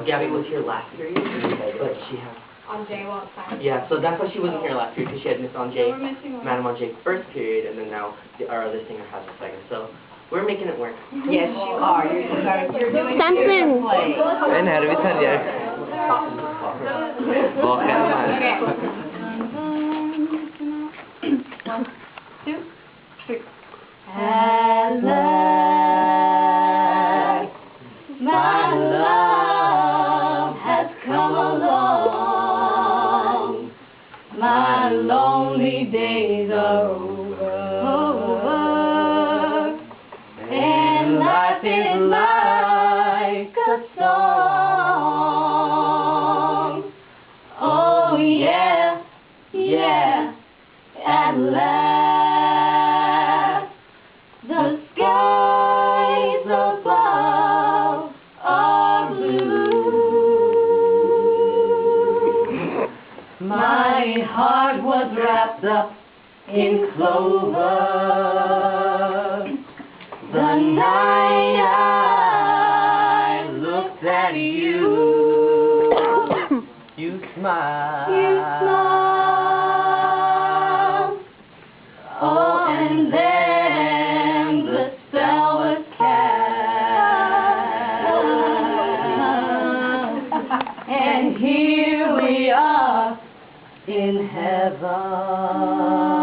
Gabby was here last period, but she has... On J won't sign. Yeah, so that's why she wasn't here last period, because she had missed on J, So we're missing one. Madam on J first period, and then now our other singer has a second. So we're making it work. Yes, you are. You're doing Samson. play. En här vi säljer. Baken här. 1, 2, 3. At last, my love has come along. My lonely days are over, and life is like a song. Oh yeah, yeah, at last the skies above are blue. My heart was wrapped up in clover the night I looked at you. You smile. You smiled. Oh, and then the spell was cast. And here we are in heaven.